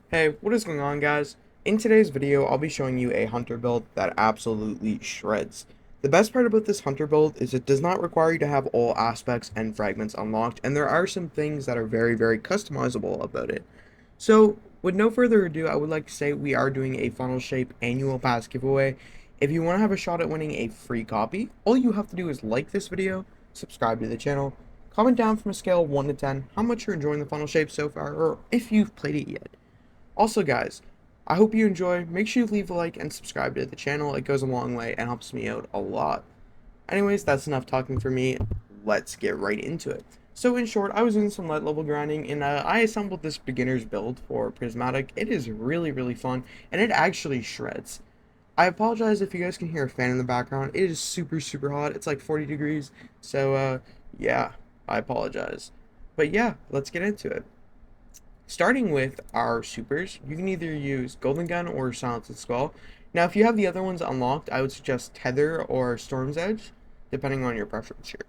Hey, what is going on, guys? In today's video, I'll be showing you a hunter build that absolutely shreds. The best part about this hunter build is it does not require you to have all aspects and fragments unlocked, and there are some things that are very customizable about it. So, with no further ado, I would like to say we are doing a funnel shape annual pass giveaway. If you want to have a shot at winning a free copy, all you have to do is like this video, subscribe to the channel, comment down from a scale of 1 to 10 how much you're enjoying the funnel shape so far, or if you've played it yet. Also, guys, I hope you enjoy. Make sure you leave a like and subscribe to the channel. It goes a long way and helps me out a lot. Anyways, that's enough talking for me. Let's get right into it. So in short, I was doing some light level grinding and I assembled this beginner's build for Prismatic. It is really fun and it actually shreds. I apologize if you guys can hear a fan in the background. It is super hot. It's like 40 degrees. So yeah, I apologize. But yeah, let's get into it. Starting with our supers, you can either use Golden Gun or Silenced Skull. Now, if you have the other ones unlocked, I would suggest Tether or Storm's Edge, depending on your preference here.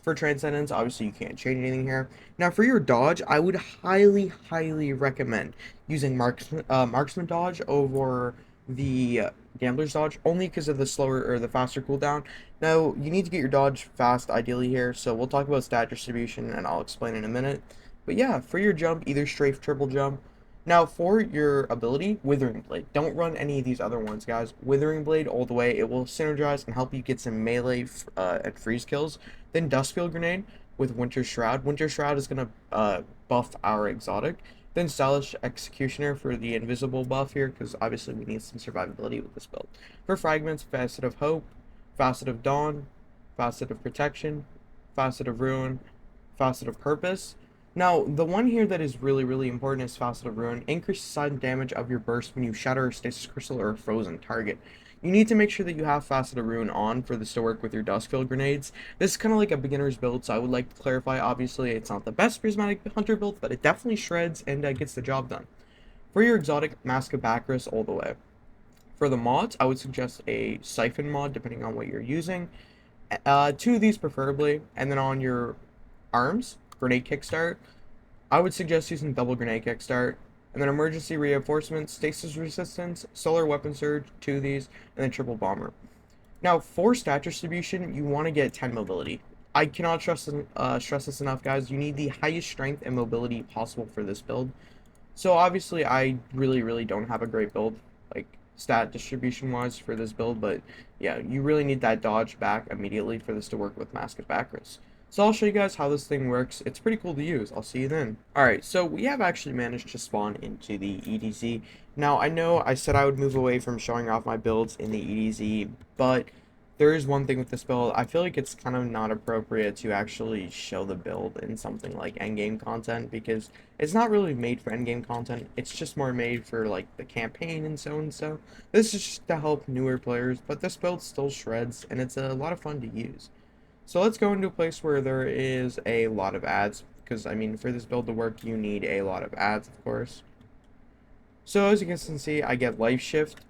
For Transcendence, obviously you can't change anything here. Now, for your dodge, I would highly recommend using Marksman Dodge over the Gambler's Dodge, only because of the slower or the faster cooldown. Now, you need to get your dodge fast, ideally here, so we'll talk about stat distribution, and I'll explain in a minute. But yeah, for your jump, either strafe, triple jump. Now, for your ability, Withering Blade. Don't run any of these other ones, guys. Withering Blade all the way. It will synergize and help you get some melee and freeze kills. Then Duskfield Grenade with Winter Shroud. Winter Shroud is going to buff our exotic. Then Stylish Executioner for the invisible buff here, because obviously we need some survivability with this build. For fragments, Facet of Hope, Facet of Dawn, Facet of Protection, Facet of Ruin, Facet of Purpose. Now, the one here that is really important is Facet of Ruin. Increase the sudden damage of your burst when you shatter a stasis crystal or a frozen target. You need to make sure that you have Facet of Ruin on for this to work with your Duskfield grenades. This is kind of like a beginner's build, so I would like to clarify, obviously, it's not the best Prismatic Hunter build, but it definitely shreds and gets the job done. For your exotic, Mask of Bacchus all the way. For the mods, I would suggest a Siphon mod, depending on what you're using. Two of these preferably, and then on your arms, Grenade Kickstart, I would suggest using double grenade kickstart, and then emergency reinforcements, stasis resistance, solar weapon surge, two of these, and then triple bomber. Now, for stat distribution, you want to get 10 mobility. I cannot stress this enough, guys. You need the highest strength and mobility possible for this build. So obviously, I really don't have a great build, like stat distribution wise for this build, but yeah, you really need that dodge back immediately for this to work with Mask of Bacchus. So I'll show you guys how this thing works. It's pretty cool to use. I'll see you then. Alright, so we have actually managed to spawn into the EDZ. Now, I know I said I would move away from showing off my builds in the EDZ, but there is one thing with this build. I feel like it's kind of not appropriate to actually show the build in something like endgame content, because it's not really made for endgame content. It's just more made for like the campaign and so and so. This is just to help newer players, but this build still shreds, and it's a lot of fun to use. So let's go into a place where there is a lot of ads, because I mean, for this build to work, you need a lot of ads, of course. So as you guys can see, I get Life Shift,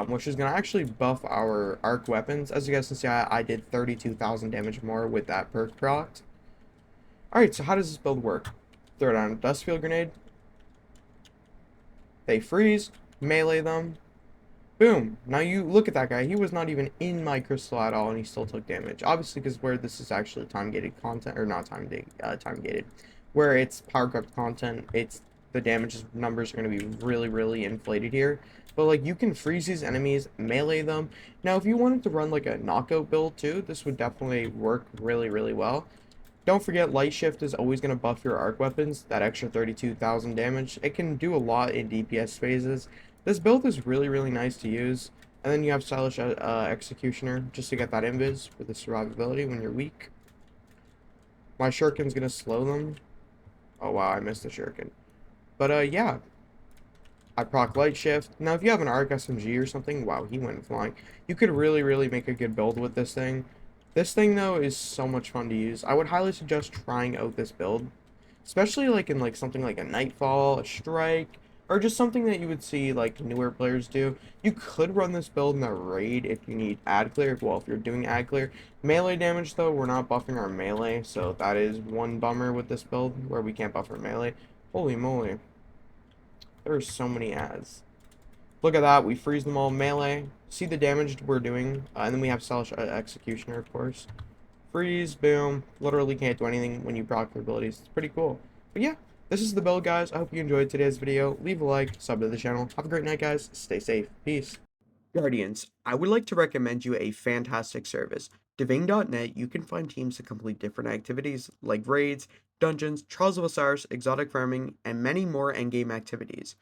which is going to actually buff our arc weapons. As you guys can see, I did 32,000 damage more with that perk proc. Alright, so how does this build work? Throw down a Duskfield Grenade. They freeze, melee them. Boom. Now you look at that guy. He was not even in my crystal at all, and he still took damage. Obviously, because where this is actually time-gated content, or not time-gated, where it's power-crept content, it's the damage numbers are going to be really inflated here. But like, you can freeze these enemies, melee them. Now, if you wanted to run like a knockout build too, this would definitely work really well. Don't forget, Light Shift is always going to buff your arc weapons, that extra 32,000 damage. It can do a lot in DPS phases. This build is really nice to use. And then you have Stylish Executioner, just to get that invis for the survivability when you're weak. My Shuriken's going to slow them. Oh wow, I missed the Shuriken. But yeah, I proc Light Shift. Now, if you have an Arc SMG or something, wow, he went flying. You could really make a good build with this thing. This thing, though, is so much fun to use. I would highly suggest trying out this build, especially like in like something like a Nightfall, a Strike, or just something that you would see like newer players do. You could run this build in a raid if you need ad clear. Well, if you're doing ad clear. Melee damage, though, we're not buffing our melee, so that is one bummer with this build, where we can't buff our melee. Holy moly. There are so many ads. Look at that. We freeze them all melee. See the damage we're doing. And then we have slash executioner, of course. Freeze, boom. Literally can't do anything when you proc their abilities. It's pretty cool. But yeah, this is the build, guys. I hope you enjoyed today's video. Leave a like, sub to the channel. Have a great night, guys. Stay safe. Peace. Guardians, I would like to recommend you a fantastic service. Diving.net, you can find teams to complete different activities like raids, dungeons, Trials of Osiris, exotic farming, and many more endgame activities.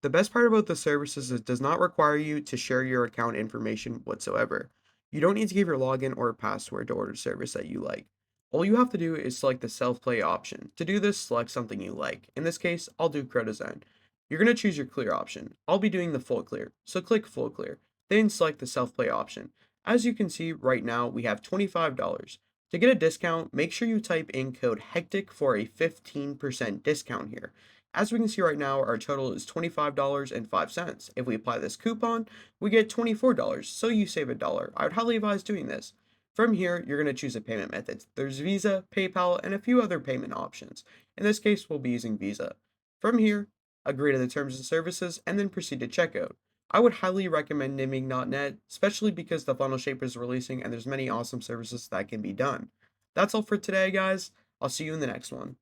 The best part about the service is it does not require you to share your account information whatsoever. You don't need to give your login or password to order a service that you like. All you have to do is select the self-play option. To do this, select something you like. In this case, I'll do Crow Design. You're going to choose your clear option. I'll be doing the full clear, so click full clear. Then select the self-play option. As you can see right now, we have $25. To get a discount, make sure you type in code HECTIC for a 15% discount here. As we can see right now, our total is $25.05. If we apply this coupon, we get $24, so you save $1. I would highly advise doing this. From here, you're going to choose a payment method. There's Visa, PayPal, and a few other payment options. In this case, we'll be using Visa. From here, agree to the terms and services, and then proceed to checkout. I would highly recommend Niming.net, especially because the funnel shaper is releasing and there's many awesome services that can be done. That's all for today, guys. I'll see you in the next one.